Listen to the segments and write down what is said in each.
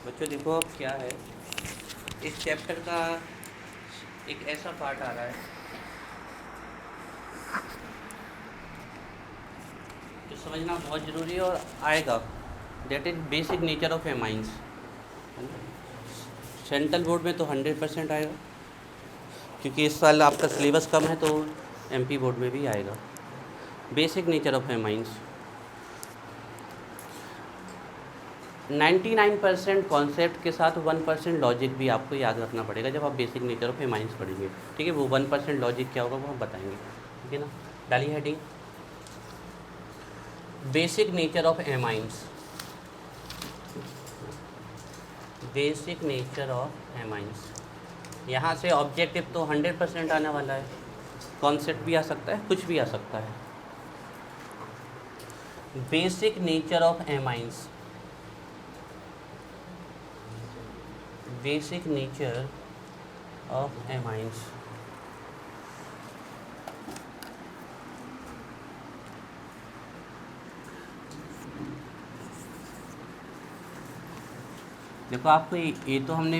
बच्चों देखो अब क्या है, इस चैप्टर का एक ऐसा पार्ट आ रहा है जो समझना बहुत ज़रूरी है और आएगा, that is basic nature of amines. Central board में तो 100% आएगा, क्योंकि इस साल आपका सिलेबस कम है, तो एमपी बोर्ड में भी आएगा। Basic nature of amines 99% concept के साथ 1% लॉजिक भी आपको याद रखना पड़ेगा जब आप बेसिक नेचर ऑफ एमाइंस पढ़ेंगे। ठीक है, वो 1% लॉजिक क्या होगा वो हम बताएंगे। ठीक है ना, डालिए heading basic nature of amines. Basic nature of amines, यहाँ से ऑब्जेक्टिव तो 100% आने वाला है, कॉन्सेप्ट भी आ सकता है, कुछ भी आ सकता है। Basic nature of amines, basic nature of amines. देखो आपको ये तो हमने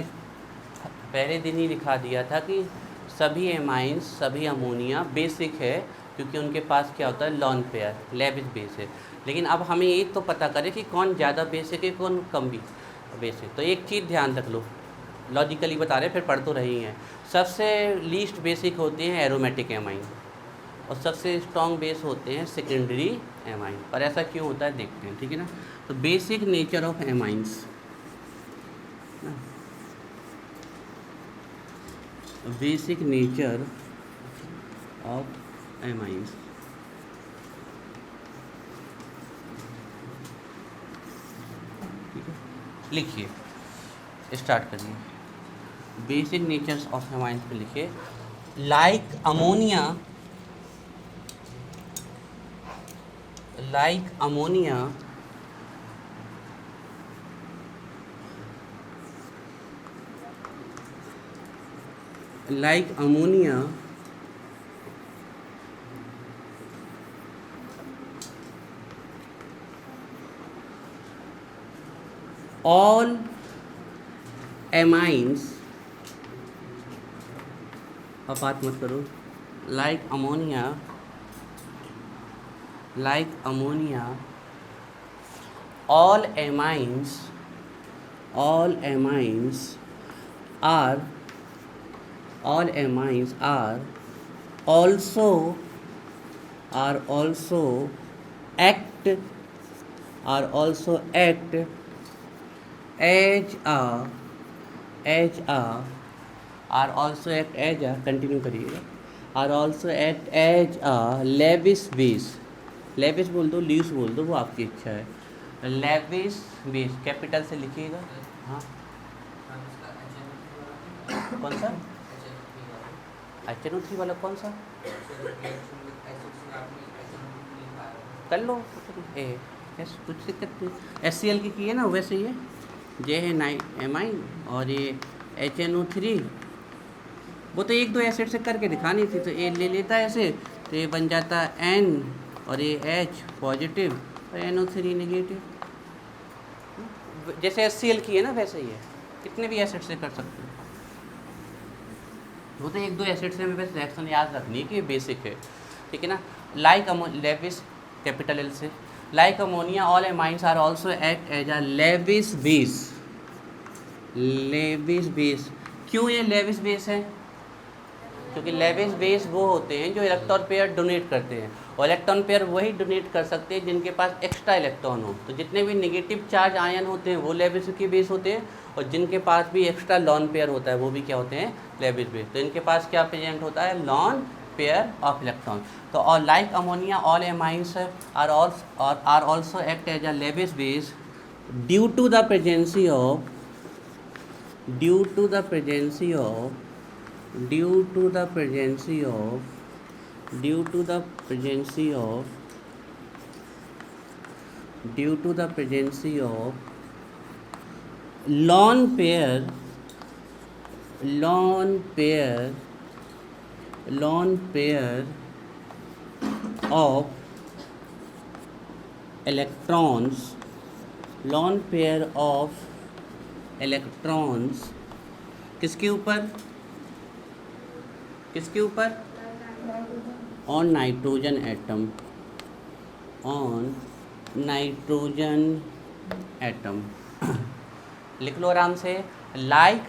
पहले दिन ही दिखा दिया था कि सभी एमाइंस, सभी अमोनिया बेसिक है, क्योंकि उनके पास क्या होता है, लॉन पेयर, लेविस बेस है। लेकिन अब हमें ये तो पता करें कि कौन ज़्यादा बेसिक है, कौन कम भी बेसिक। तो एक चीज़ ध्यान रख लो, लॉजिकली बता रहे, फिर पढ़ तो रही हैं। सबसे लीस्ट बेसिक होते हैं एरोमेटिक एमाइन, और सबसे स्ट्रॉन्ग बेस होते हैं सेकेंडरी एमाइन। और ऐसा क्यों होता है देखते हैं। ठीक है ना, तो basic nature of amines, basic nature of amines. ठीक है, लिखिए, स्टार्ट करिए। बेसिक नेचर्स ऑफ एमाइंस पे लिखिए, like ammonia, like ammonia like ammonia, all amines, अब बात मत करो, like ammonia, like ammonia, all amines, all amines are, all amines are also, are also act, are also act as a, as a, are also act as a, continue करिएगा, are also act as a Lewis base. Lewis बोल दो, leaves बोल दो, वो आपकी इच्छा है। Lewis base capital से लिखिएगा। हाँ, कौन सा HNO3 वाला, कौन सा कर लो, कुछ दिक्कत नहीं। HCl की है ना, वैसे ही है, जे है एमाइन और ये HNO3, वो तो एक दो एसिड से करके दिखानी थी, तो ए ले लेता है ऐसे, तो ये बन जाता है N और ये H पॉजिटिव और NO3 नेगेटिव। जैसे HCl की है ना, वैसे ही है, कितने भी एसिड से कर सकते हैं। वो तो एक दो एसिड से हमें बस रिएक्शन याद रखनी है कि बेसिक है। ठीक है ना, लाइक लेविस कैपिटल एल से, like ammonia all amines are also act as a Lewis base. Lewis base, क्यों ये लेविस बेस है? क्योंकि लेविस बेस वो होते हैं जो इलेक्ट्रॉन पेयर डोनेट करते हैं, और इलेक्ट्रॉन पेयर वही डोनेट कर सकते हैं जिनके पास एक्स्ट्रा इलेक्ट्रॉन हो। तो जितने भी नेगेटिव चार्ज आयन होते हैं वो लेविस के बेस होते हैं, और जिनके पास भी एक्स्ट्रा लॉन पेयर होता है वो भी क्या होते हैं, लेविस बेस। तो इनके पास क्या प्रेजेंट होता है, लॉन पेयर ऑफ इलेक्ट्रॉन। तो और like ammonia all amines are also act as a Lewis base due to the presence of, due to the presence of, due to the presence of, due to the presence of due to the presence of lone pair of electrons किसके ऊपर on nitrogen atom लिख लो आराम से। Like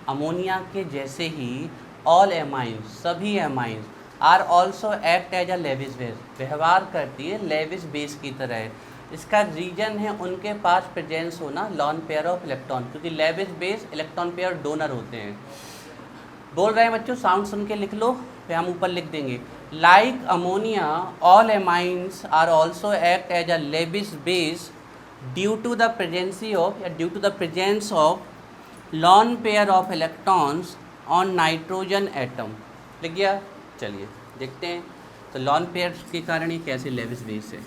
ammonia के जैसे ही all amines, सभी amines are also act as a Lewis base, व्यवहार करती है लेविस बेस की तरह। इसका रीजन है उनके पास प्रेजेंस होना लॉन पेयर ऑफ इलेक्ट्रॉन, क्योंकि Lewis base electron pair donor होते हैं। बोल रहे हैं बच्चों, साउंड सुन के लिख लो, फिर हम ऊपर लिख देंगे। Like ammonia all amines are also act as a Lewis base due to the presence of lone pair of electrons on nitrogen atom। लिख गया। चलिए देखते हैं तो लॉन पेयर के कारण ये कैसे लेविस बेस है।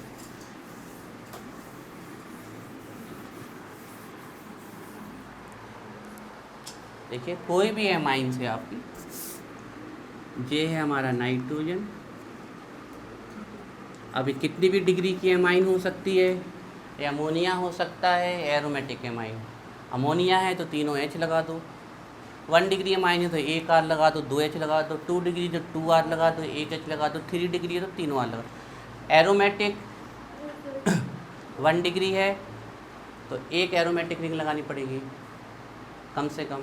देखिए कोई भी एमाइन है आपकी, ये है हमारा नाइट्रोजन। अभी कितनी भी डिग्री की एमाइन हो सकती है, अमोनिया हो सकता है, एरोमेटिक एमाइन। अमोनिया है तो तीनों H लगा दो, 1 डिग्री एमाइन है तो 1 R लगा दो, 2 H लगा दो, 2 डिग्री तो 2 R लगा दो, 1 H लगा दो, 3 डिग्री है तो तीनों R लगा दो। एरोमेटिक 1 डिग्री है तो 1 एरोमेटिक रिंग लगानी पड़ेगी कम से कम।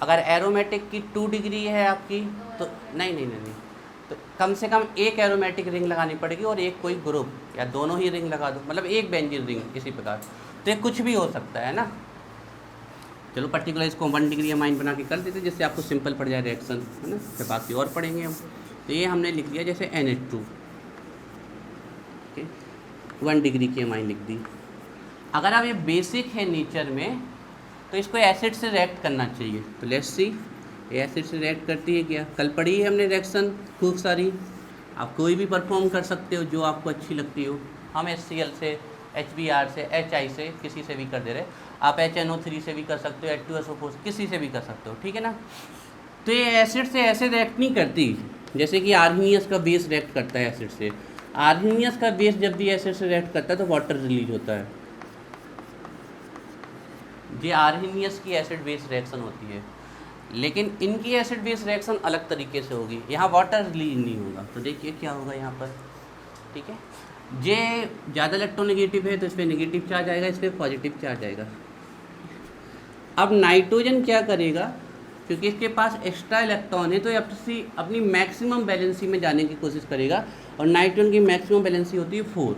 अगर एरोमेटिक की 2 डिग्री है आपकी तो नहीं, तो कम से कम 1 एरोमेटिक रिंग लगानी पड़ेगी और एक कोई ग्रुप या दोनों ही रिंग लगा दो, मतलब एक बेंजीन रिंग इसी प्रकार। तो ये कुछ भी हो सकता है ना। चलो पर्टिकुलर इसको 1 डिग्री अमाइन बना के कर देते जिससे आपको सिंपल पड़ जाए रिएक्शन, है ना। फिर बाकी और पढ़ेंगे हम। तो ये हमने लिख दिया जैसे NH2, 1 डिग्री की अमाइन लिख दी। अगर अब ये बेसिक है नेचर में तो इसको एसिड से रिएक्ट करना चाहिए। तो लेट्स सी एसिड से रिएक्ट करती है क्या, कल पढ़ी है हमने रिएक्शन खूब सारी। आप कोई भी परफॉर्म कर सकते हो जो आपको अच्छी लगती हो। हम HCl से, HBr से, HI से, किसी से भी कर दे रहे। आप HNO3 से भी कर सकते हो, H2SO4 से, किसी से भी कर सकते हो, ठीक है ना। तो ये एसिड से ऐसे रिएक्ट नहीं करती जैसे कि आर्हीनियस का बेस रिएक्ट करता है एसिड से। आर्हीनियस का बेस जब भी एसिड से रिएक्ट करता है तो वाटर रिलीज होता है। ये आर्हीनियस की एसिड बेस रिएक्शन होती है, लेकिन इनकी एसिड बेस रिएक्शन अलग तरीके से होगी। यहाँ वाटर रिलीज नहीं होगा। तो देखिए क्या होगा यहाँ पर, ठीक है। ये ज़्यादा इलेक्ट्रोनेगेटिव है तो इस पर नेगेटिव चार्ज आएगा, इस पर पॉजिटिव चार्ज आएगा। अब नाइट्रोजन क्या करेगा, क्योंकि इसके पास एक्स्ट्रा इलेक्ट्रॉन है तो ये अपनी मैक्सिमम बैलेंसी में जाने की कोशिश करेगा। और नाइट्रोजन की मैक्सिमम बैलेंसी होती है 4,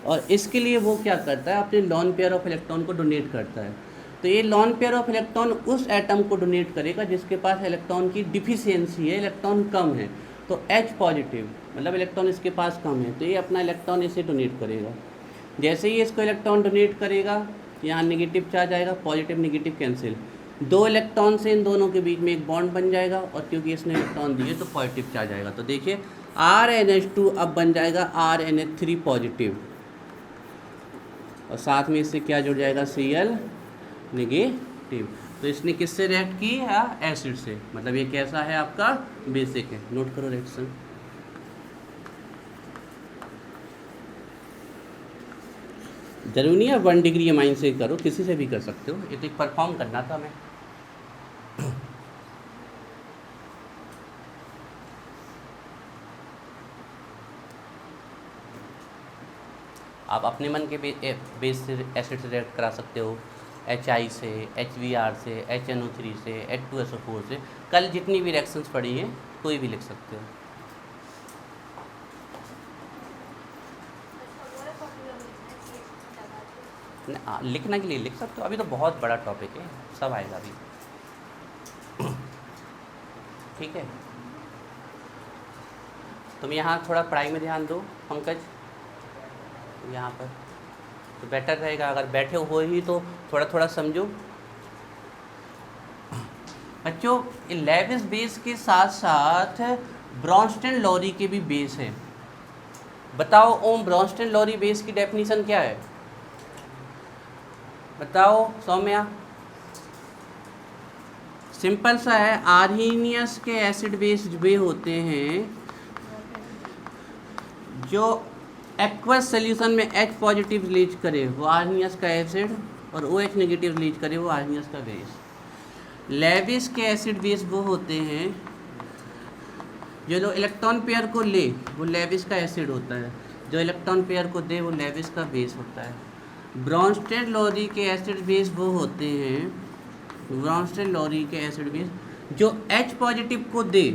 और इसके लिए वो क्या करता है, अपने लॉन पेयर ऑफ इलेक्ट्रॉन को डोनेट करता है। तो ये लॉन पेयर ऑफ इलेक्ट्रॉन उस एटम को डोनेट करेगा जिसके पास इलेक्ट्रॉन की डिफिशियंसी है, इलेक्ट्रॉन कम है। तो H पॉजिटिव मतलब इलेक्ट्रॉन इसके पास कम है, तो ये अपना इलेक्ट्रॉन इसे डोनेट करेगा। जैसे ही इसको इलेक्ट्रॉन डोनेट करेगा यहाँ नेगेटिव चार्ज आएगा, पॉजिटिव नेगेटिव कैंसिल, 2 इलेक्ट्रॉन से इन दोनों के बीच में एक बॉन्ड बन जाएगा, और क्योंकि इसने इलेक्ट्रॉन दिए तो पॉजिटिव चार्ज आएगा। तो देखिए RNH2 अब बन जाएगा RNH3 पॉजिटिव, और साथ में इससे क्या जुड़ जाएगा, Cl नेगेटिव। तो इसने किससे रिएक्ट की है, एसिड से। मतलब ये कैसा है आपका, बेसिक है। नोट करो रिएक्शन। जरूरी नहीं है 1 डिग्री अमाइन से करो, किसी से भी कर सकते हो। ये तो एक परफॉर्म करना था हमें। आप अपने मन के बेस से एसिड से रिएक्ट करा सकते हो, HI से, HBr से, HNO3 से, H2SO4 से। कल जितनी भी रिएक्शंस पढ़ी हैं कोई भी लिख सकते हो। लिखने के लिए लिख सकते हो, अभी तो बहुत बड़ा टॉपिक है, सब आएगा अभी, ठीक है। तुम यहाँ थोड़ा पढ़ाई में ध्यान दो पंकज, यहाँ पर तो बेटर रहेगा। अगर बैठे हो ही तो थोड़ा थोड़ा समझो। बच्चों लेविस बेस के साथ साथ ब्रॉन्स्टन लॉरी के भी बेस है। बताओ ओम ब्रॉन्स्टन लोरी बेस की डेफिनेशन क्या है? बताओ सौम्या। सिंपल सा है, आर्हीनियस के एसिड बेस वे होते हैं जो एक्वस सोल्यूशन में H पॉजिटिव रिलीज करे वो आर्हीनियस का एसिड, और OH नेगेटिव रिलीज करे वो आर्हीनियस का बेस। लेविस के एसिड बेस वो होते हैं जो इलेक्ट्रॉन पेयर को ले वो लेविस का एसिड होता है, जो इलेक्ट्रॉन पेयर को दे वो लेविस का बेस होता है। ब्रॉन्स्टेड लोरी के एसिड बेस वो होते हैं, ब्रॉन्स्टेड लोरी के एसिड बेस जो H पॉजिटिव को दे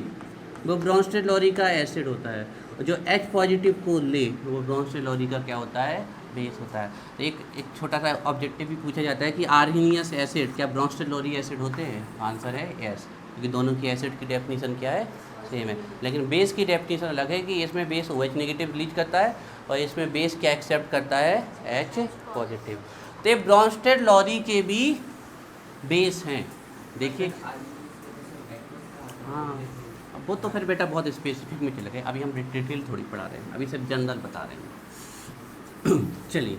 वो ब्रॉन्स्टेड लोरी का एसिड होता है, और जो H पॉजिटिव को ले वो ब्रॉन्स्टेड लोरी का क्या होता है? बेस होता है। तो एक छोटा सा ऑब्जेक्टिव भी पूछा जाता है कि आर्हीनियस एसिड क्या ब्रॉन्स्टेड लोरी एसिड होते हैं? आंसर है यस, क्योंकि दोनों की एसिड की डेफिनेशन क्या है? सेम है। लेकिन बेस की डेफिनेशन अलग है कि इसमें बेस OH नेगेटिव रिलीज करता है और इसमें बेस क्या एक्सेप्ट करता है? H positive. तो ब्रॉन्स्टेड लोरी के भी बेस हैं, देखिए। हाँ, अब वो तो फिर बेटा बहुत स्पेसिफिक में चले गए, अभी हम डिटेल थोड़ी पढ़ा रहे हैं, अभी सिर्फ जनरल बता रहे हैं। चलिए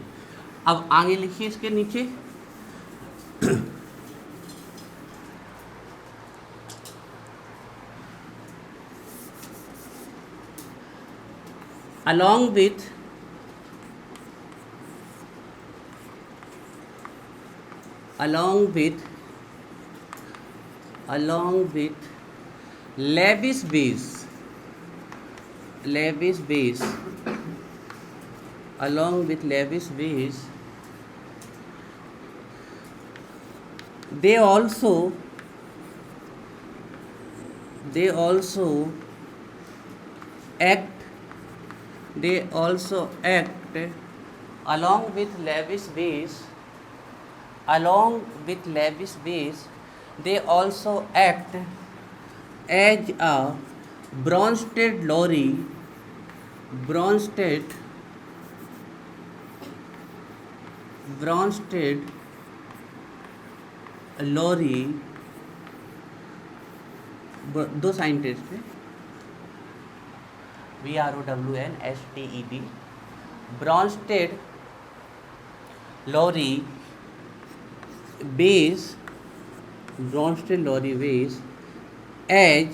अब आगे लिखिए इसके नीचे। along with Lewis base, along with Lewis base, they also act along with Lewis base, they also act as a Bronsted Lowry दो साइंटिस्ट हैं, BROWNSTED, Bronsted Lowry base as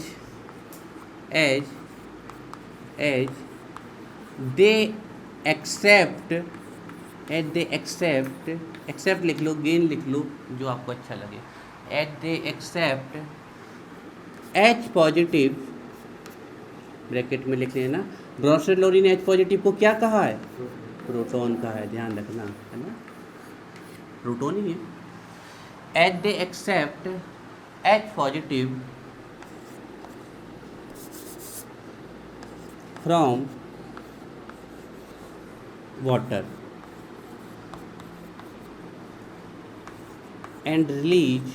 they accept लिख लो, गेन लिख लो, जो आपको अच्छा लगे, as they accept H positive, bracket में लिख लेना। ब्रॉन्स्टेड लोरी ने H पॉजिटिव को क्या कहा है? प्रोटॉन का है, ध्यान रखना है ना, प्रोटॉन ही है। As they accept H positive from water and release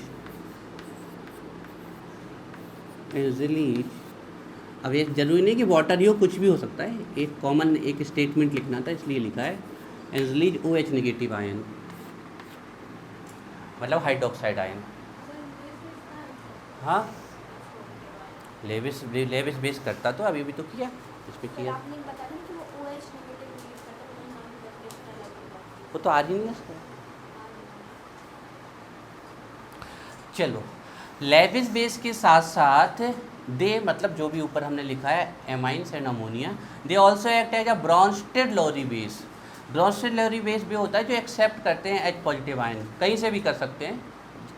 अब ये जरूरी नहीं कि वाटर ही हो, कुछ भी हो सकता है, एक कॉमन एक स्टेटमेंट लिखना था इसलिए लिखा है, and release OH negative ion, मतलब हाइड्रोक्साइड आयन। हाँ, लेविस बेस करता तो अभी भी तो किया, इसमें किया, वो तो आर्हीनियस है। चलो, लेविस बेस के साथ साथ दे, मतलब जो भी ऊपर हमने लिखा है amines and ammonia, they also act as a Bronsted Lowry base. Bronsted Lowry base भी होता है जो एक्सेप्ट करते हैं H पॉजिटिव आयन, कहीं से भी कर सकते हैं,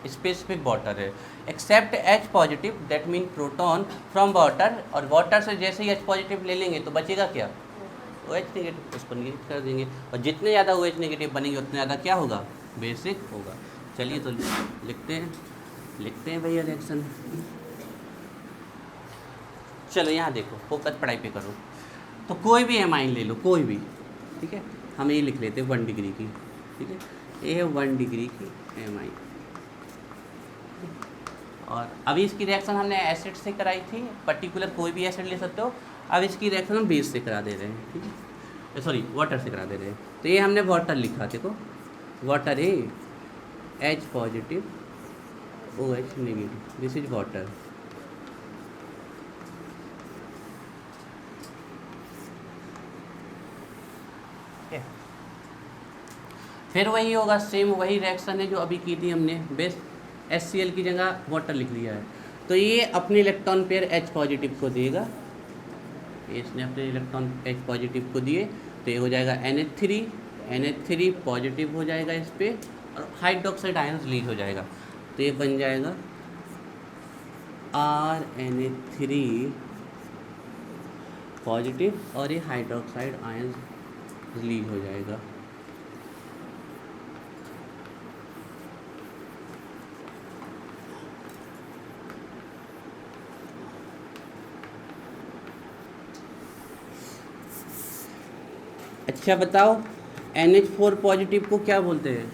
स्पेसिफिक वाटर है, except H positive, that mean proton from water, और वाटर से जैसे ही H पॉजिटिव ले लेंगे तो बचेगा क्या? OH नेगेटिव, उसको निगेटिव कर देंगे, और जितने ज़्यादा OH नेगेटिव बनेंगे उतने ज़्यादा क्या होगा? बेसिक होगा। चलिए तो लिखते हैं भैया रिएक्शन। चलो यहाँ देखो, फोकस पढ़ाई पे करो। तो कोई भी एमाइन ले लो, कोई भी, ठीक है, हम ये लिख लेते हैं 1 डिग्री की, ठीक है, ये है 1 डिग्री की एमाइन। और अभी इसकी रिएक्शन हमने एसिड से कराई थी, पर्टिकुलर कोई भी एसिड ले सकते हो, अब इसकी रिएक्शन हम बेस से करा दे रहे हैं, ठीक है, सॉरी वाटर से करा दे रहे हैं। तो ये हमने वाटर लिखा, देखो वाटर है H positive OH negative, this is water. ठीक है। फिर वही होगा, सेम वही रिएक्शन है जो अभी की थी हमने, बेस HCl की जगह वाटर लिख लिया है, तो ये अपने इलेक्ट्रॉन पेयर H पॉजिटिव को देगा, इसने अपने इलेक्ट्रॉन H पॉजिटिव को दिए, तो ये हो जाएगा NH3 पॉजिटिव हो जाएगा इस पर, और हाइड्रोक्साइड आयन रिलीज हो जाएगा, तो ये बन जाएगा RNH3 पॉजिटिव, और ये हाइड्रोक्साइड आयन रिलीज हो जाएगा। अच्छा बताओ, NH4 पॉजिटिव को क्या बोलते हैं?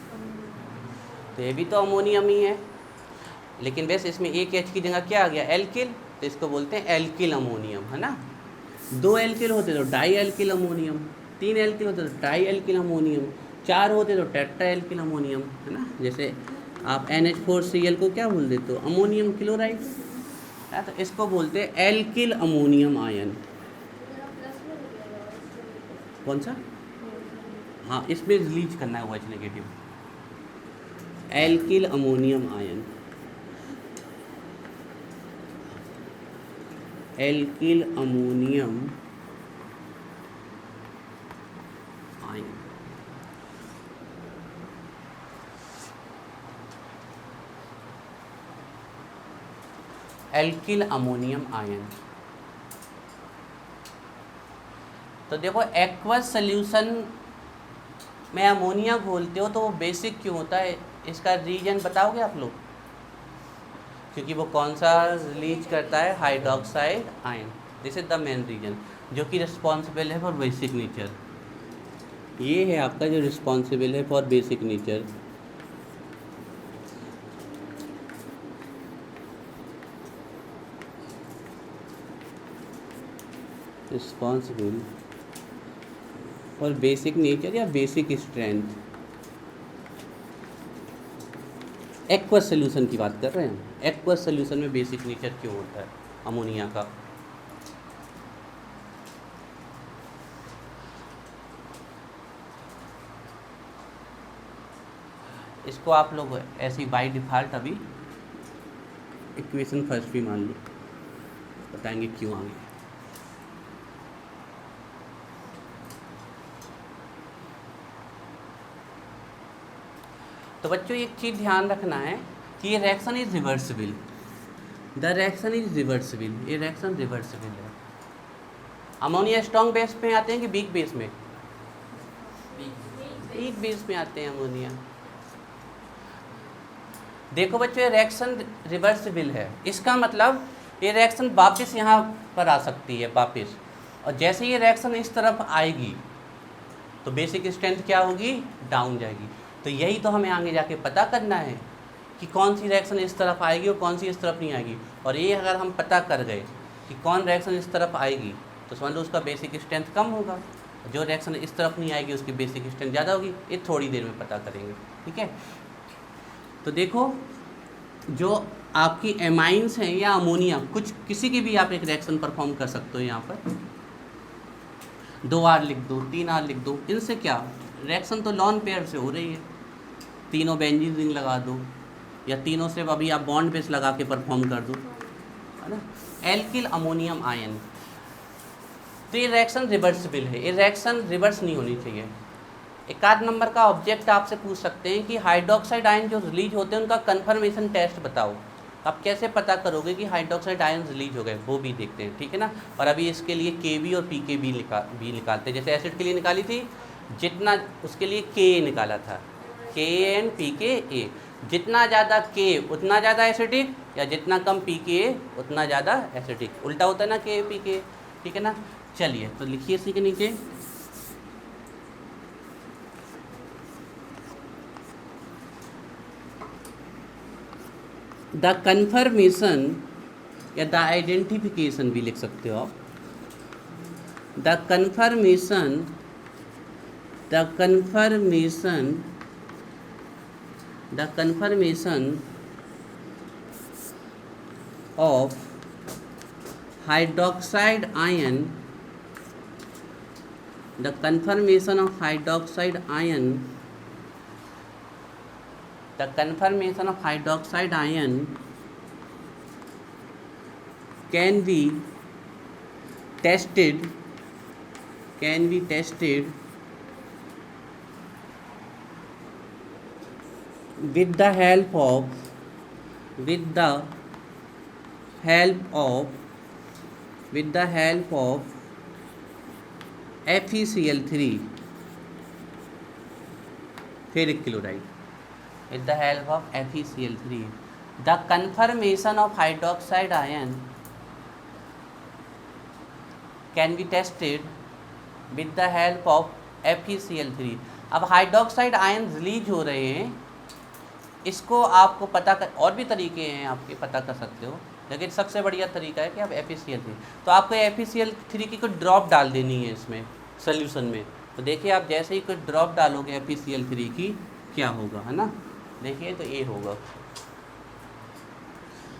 तो ये भी तो अमोनियम ही है, लेकिन वैसे इसमें एक H की जगह क्या आ गया, एल्किल, तो इसको बोलते हैं एल्किल अमोनियम, है ना। 2 एल्किल होते तो डाई एल्किल अमोनियम, 3 एल्किल होते तो ट्राई एल्किल अमोनियम, 4 होते तो टेट्रा एल्किल अमोनियम, है ना। जैसे आप NH4Cl को क्या बोल देते हो, अमोनियम क्लोराइड, तो इसको बोलते हैं एल्किल अमोनियम आयन। कौन सा? हाँ, इसमें रिलीज करना है OH negative, alkyl ammonium ion, alkyl ammonium ion. Alkyl ammonium ion. तो देखो, एक्वस सोल्यूशन में अमोनिया घोलते हो तो वो बेसिक क्यों होता है, इसका रीजन बताओगे आप लोग? क्योंकि वो कौन सा रिलीज करता है, hydroxide ion, this is the main reason, जो कि रिस्पॉन्सिबल है फॉर बेसिक नेचर। ये है आपका जो रिस्पॉन्सिबल है for basic nature. Responsible for basic nature या बेसिक स्ट्रेंथ। एक्वस सोल्यूशन की बात कर रहे हैं हम। एक्वस सोल्यूशन में बेसिक नेचर क्यों होता है अमोनिया का? इसको आप लोग ऐसी बाय डिफ़ॉल्ट अभी इक्वेशन फर्स्ट भी मान लो, बताएंगे क्यों आगे। तो बच्चों एक चीज़ ध्यान रखना है कि ये reaction is reversible, the reaction is reversible, ये रिएक्शन रिवर्सिबल है। अमोनिया स्ट्रॉन्ग बेस पे आते हैं कि वीक बेस में? वीक बेस में आते हैं अमोनिया। देखो बच्चों, ये रिएक्शन रिवर्सिबल है, इसका मतलब ये रिएक्शन वापस यहाँ पर आ सकती है वापस, और जैसे ये रिएक्शन इस तरफ आएगी तो बेसिक स्ट्रेंथ क्या होगी, डाउन जाएगी। तो यही तो हमें आगे जाके पता करना है कि कौन सी रिएक्शन इस तरफ आएगी और कौन सी इस तरफ नहीं आएगी। और ये अगर हम पता कर गए कि कौन रिएक्शन इस तरफ आएगी तो समझ लो उसका बेसिक स्ट्रेंथ कम होगा, जो रिएक्शन इस तरफ नहीं आएगी उसकी बेसिक स्ट्रेंथ ज़्यादा होगी। ये थोड़ी देर में पता करेंगे, ठीक है। तो देखो, जो आपकी एमाइंस हैं या अमोनिया, कुछ किसी की भी आप एक रिएक्शन परफॉर्म कर सकते हो। यहाँ पर 2R लिख दो, 3R लिख दो, इनसे क्या रिएक्शन तो लॉन पेयर से हो रही है, तीनों बेंजीन रिंग लगा दो, या तीनों से अभी आप बॉन्ड बेस लगा के परफॉर्म कर दो, है ना। एल्किल अमोनियम आयन, तो ये रिएक्शन रिवर्सिबल है, ये रिएक्शन रिवर्स नहीं होनी चाहिए। एक आध नंबर का ऑब्जेक्ट आपसे पूछ सकते हैं कि हाइड्रोक्साइड आयन जो रिलीज होते हैं उनका कन्फर्मेशन टेस्ट बताओ। आप कैसे पता करोगे कि हाइड्रोक्साइड आयन रिलीज हो गए, वो भी देखते हैं, ठीक है ना। और अभी इसके लिए Kb और Pk भी निकालते हैं। जैसे एसिड के लिए निकाली थी, जितना उसके लिए Ka निकाला था, Ka Pka, जितना ज़्यादा K उतना ज़्यादा एसिडिक, या जितना कम Pka उतना ज़्यादा एसिडिक, उल्टा होता है ना Ka Pk, ठीक है ना। चलिए तो लिखिए इसी के नीचे, द कन्फर्मेशन या द आइडेंटिफिकेशन भी लिख सकते हो आप। The confirmation of hydroxide ion the confirmation of hydroxide ion, the confirmation of hydroxide ion can be tested with the help of FeCl3 ferric chloride, with the help of FeCl3. The conformation of hydroxide ion can be tested with the help of FeCl3. अब hydroxide ion release हो रहे हैं, इसको आपको पता कर, और भी तरीके हैं आपके पता कर सकते हो, लेकिन सबसे बढ़िया तरीका है कि आप FeCl3, तो आपको FeCl3 की कोई ड्रॉप डाल देनी है इसमें सोल्यूशन में। तो देखिए आप जैसे ही कोई ड्रॉप डालोगे FeCl3 की, क्या होगा, है ना, देखिए तो ये होगा।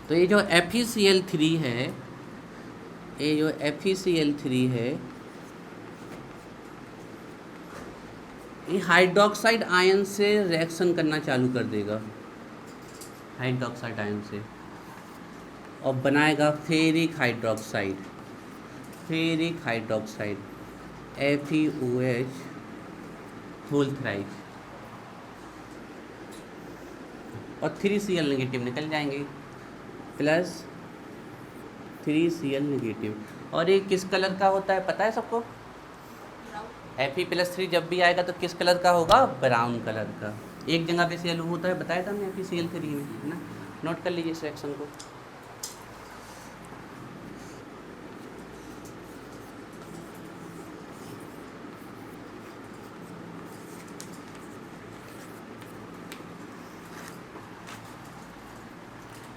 तो ये जो FeCl3 है, ये जो FeCl3 है, ये हाइड्रोक्साइड आयन से रिएक्शन करना चालू कर देगा, हाइड्रोक्साइड आयन से, और बनाएगा ferric hydroxide, FeOH whole thrice, और 3Cl नेगेटिव निकल जाएंगे, प्लस 3Cl नेगेटिव। और ये किस कलर का होता है पता है सबको? Fe+3 जब भी आएगा तो किस कलर का होगा? ब्राउन कलर का। एक जगह पे Cl होता है, बताया था हमने FeCl3 में, है ना, नोट कर लीजिए इस रिएक्शन को।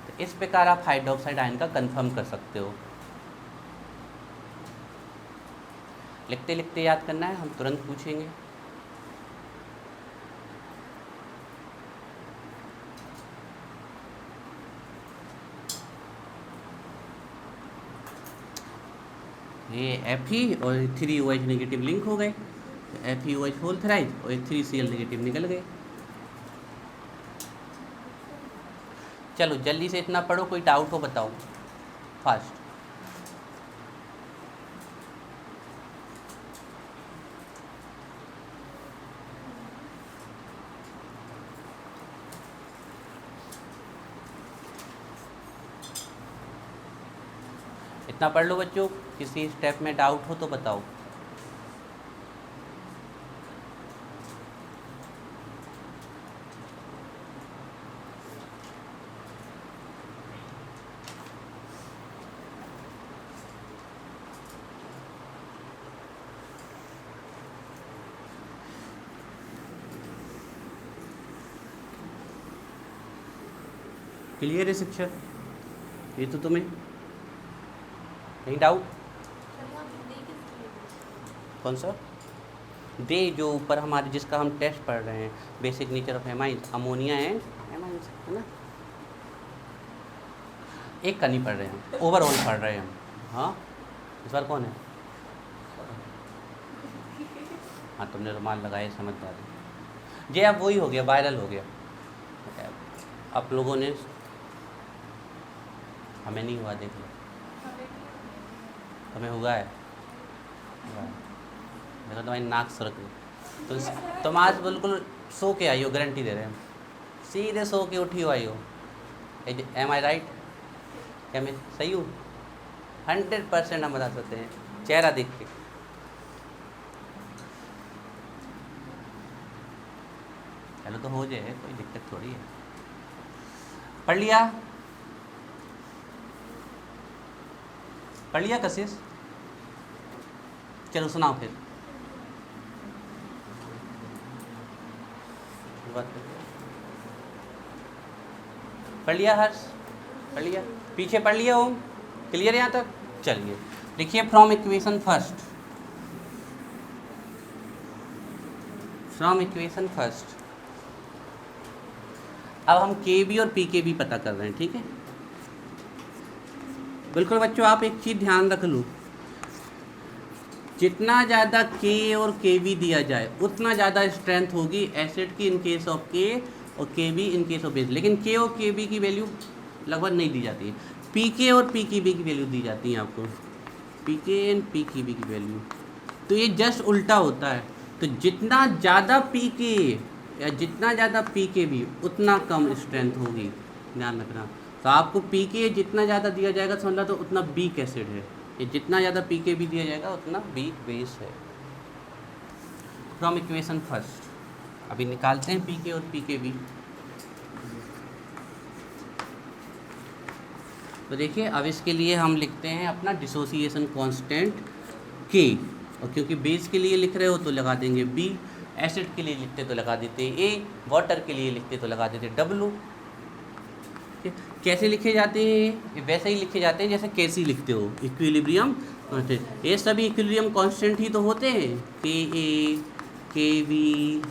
तो इस प्रकार आप हाइड्रोक्साइड आयन का कंफर्म कर सकते हो। लिखते लिखते याद करना है, हम तुरंत पूछेंगे। ये Fe और 3OH नेगेटिव लिंक हो गए, FeOH होल थ्राइज और 3Cl नेगेटिव निकल गए। चलो जल्दी से इतना पढ़ो, कोई डाउट हो बताओ फास्ट। इतना पढ़ लो बच्चों, किसी स्टेप में डाउट हो तो बताओ। क्लियर है शिक्षक? ये तो तुम्हें नहीं डाउट? कौन सा दे? जो ऊपर हमारे जिसका हम टेस्ट पढ़ रहे हैं, basic nature of amines, ammonia and amines, है ना। एक का नहीं पढ़ रहे हैं, ओवरऑल पढ़ रहे हैं हम। हाँ इस बार कौन है? हाँ तुमने रुमाल लगाए, समझदार जे। अब वही हो गया, वायरल हो गया। आप लोगों ने, हमें नहीं हुआ, देख लो हमें हुआ है, देखो तुम्हारी नाक सुरख गई। तुम आज बिल्कुल सो के आई हो, गारंटी दे रहे हैं हम, सीधे सो के उठी हो आई हो। एम आई राइट? क्या मैं सही हूँ? 100% हम बता सकते हैं चेहरा देख के। चलो तो हो जाए, कोई दिक्कत थोड़ी है। पढ़ लिया? पढ़ लिया कशिश? चलो सुनाओ फिर। पढ़ लिया हर्ष? पढ़ लिया? पीछे पढ़ लिया ओम? क्लियर यहाँ तक? चलिए लिखिए from equation first, from equation first. अब हम KB और PKB पता कर रहे हैं, ठीक है। बिल्कुल बच्चों, आप एक चीज़ ध्यान रख लो, जितना ज़्यादा के और के वी दिया जाए उतना ज़्यादा स्ट्रेंथ होगी एसिड की इन केस ऑफ के और K V in case of base. लेकिन के और के वी की वैल्यू लगभग नहीं दी जाती है, पी के और पी की वी की वैल्यू दी जाती है आपको, पी के एंड पी की वी की वैल्यू। तो ये जस्ट उल्टा होता है। तो जितना ज़्यादा पी के या जितना ज़्यादा पी के वी उतना कम स्ट्रेंथ होगी, ध्यान रखना। तो आपको पी के जितना ज़्यादा दिया जाएगा समझना तो उतना वीक एसिड है, ये जितना ज़्यादा पी के भी दिया जाएगा उतना वीक बेस है। फ्रॉम इक्वेशन फर्स्ट अभी निकालते हैं पी के और पी के भी। तो देखिए अब इसके लिए हम लिखते हैं अपना डिसोसिएशन कांस्टेंट के, और क्योंकि बेस के लिए लिख रहे हो तो लगा देंगे बी, एसिड के लिए लिखते तो लगा देते ए, वाटर के लिए लिखते तो लगा देते डब्लू। कैसे लिखे जाते हैं? वैसे ही लिखे जाते हैं जैसे कैसी लिखते हो, इक्विलिब्रियम कांस्टेंट। ये सभी इक्विलिब्रियम कांस्टेंट ही तो होते हैं, के ए, K V,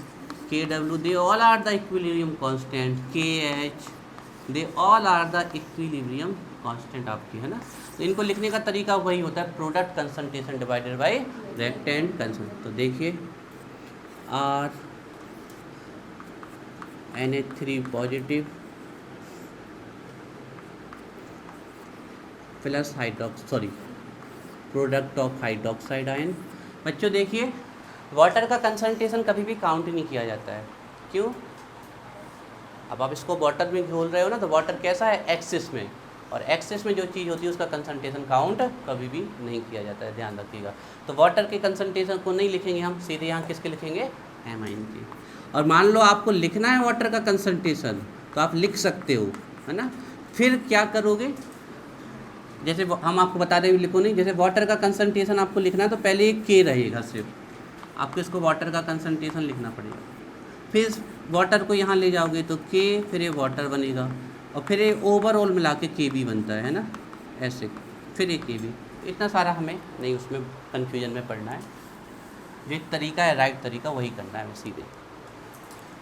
K W, they all are the equilibrium constant, K H, they all are the equilibrium constant आपकी, है ना। तो इनको लिखने का तरीका वही होता है, product concentration divided by reactant concentration. तो देखिए R NH3 positive plus product of hydroxide ion. बच्चों देखिए वाटर का कंसंट्रेशन कभी भी काउंट नहीं किया जाता है, क्यों? अब आप इसको वाटर में घोल रहे हो ना, तो वाटर कैसा है एक्सिस में, और एक्सिस में जो चीज़ होती है उसका कंसंट्रेशन काउंट कभी भी नहीं किया जाता है, ध्यान रखिएगा। तो वाटर के कंसंट्रेशन को नहीं लिखेंगे हम, सीधे यहाँ किसके लिखेंगे, एमाइन के। और मान लो आपको लिखना है वाटर का कंसंट्रेशन तो आप लिख सकते हो, है ना। फिर क्या करोगे, जैसे हम आपको बता दें, लिखो नहीं, जैसे वाटर का कंसंट्रेशन आपको लिखना है तो पहले एक के रहेगा, सिर्फ आपको इसको वाटर का कंसंट्रेशन लिखना पड़ेगा। फिर वाटर को यहाँ ले जाओगे तो के, फिर ये वाटर बनेगा, और फिर ये ओवरऑल मिला के के बी बनता है ना, ऐसे, फिर ये के बी। इतना सारा हमें नहीं उसमें कन्फ्यूजन में पड़ना है, जो एक तरीका है राइट तरीका वही करना है सीधे।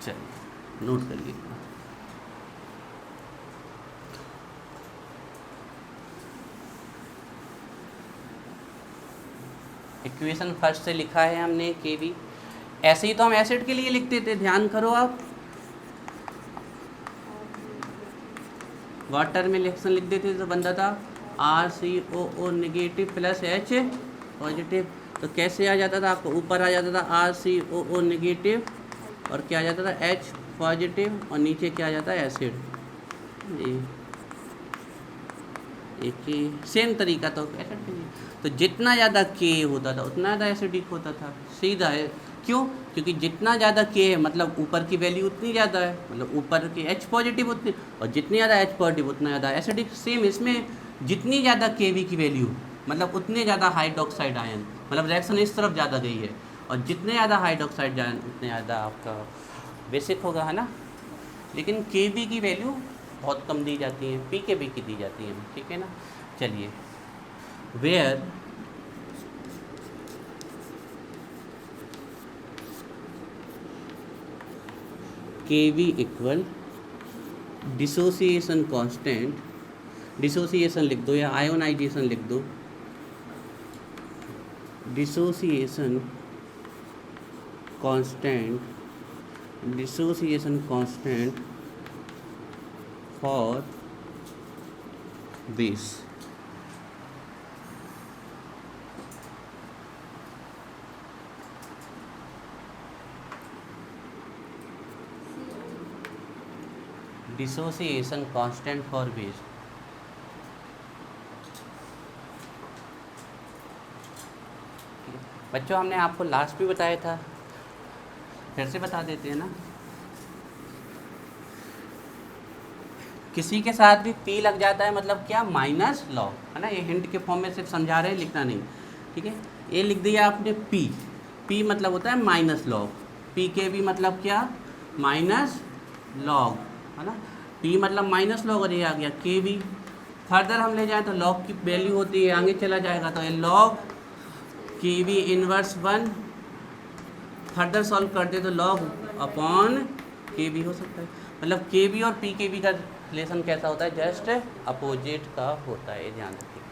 चलिए नोट करिए। इक्वेशन फर्स्ट से लिखा है हमने के बी, ऐसे ही तो हम एसिड के लिए लिखते थे, ध्यान करो आप। वाटर में रिएक्शन लिख देते तो बनता था RCOO negative plus H positive. तो कैसे आ जाता था, आपको ऊपर आ जाता था RCOO नेगेटिव और क्या आ जाता था H पॉजिटिव, और नीचे क्या आ जाता है एसिड। एक सेम तरीका तो एसिड के लिए। तो जितना ज़्यादा के होता था उतना ज़्यादा एसिडिक होता था, सीधा है। क्यों? क्योंकि जितना ज़्यादा के है मतलब ऊपर की वैल्यू उतनी ज़्यादा है, मतलब ऊपर की H पॉजिटिव उतनी, और जितनी ज़्यादा H पॉजिटिव उतना ज़्यादा एसिडिक। सेम इसमें जितनी ज़्यादा Kv की वैल्यू मतलब उतने ज़्यादा हाइड्रोक्साइड आयन, मतलब रिएक्शन इस तरफ ज़्यादा गई है, और जितने ज़्यादा हाइड्रोक्साइड आयन उतने ज़्यादा आपका बेसिक होगा, है ना। लेकिन Kv की वैल्यू बहुत कम दी जाती है, Pkv की दी जाती है, ठीक है ना। चलिए, where Kv equal dissociation constant, dissociation लिख दो या आयोनाइजेशन लिख दो, dissociation constant, dissociation constant for base. Dissociation constant for base. बच्चों हमने आपको लास्ट भी बताया था, फिर से बता देते हैं ना। किसी के साथ भी पी लग जाता है मतलब क्या, माइनस लॉग, है ना। ये हिंट के फॉर्म में सिर्फ समझा रहे हैं, लिखना नहीं, ठीक है। ये लिख दिया आपने पी, पी मतलब होता है माइनस लॉग, पी के भी मतलब क्या, माइनस लॉग, है ना। पी मतलब माइनस लॉग, और ये आ गया के बी। फर्दर हम ले जाएं तो लॉग की वैल्यू होती है, आगे चला जाएगा तो ये लॉग के बी इनवर्स 1। फर्दर सॉल्व कर दे तो लॉग अपॉन के बी हो सकता है। मतलब के बी और पी के बी का रिलेशन कैसा होता है, जस्ट अपोजिट का होता है, ध्यान रखिए।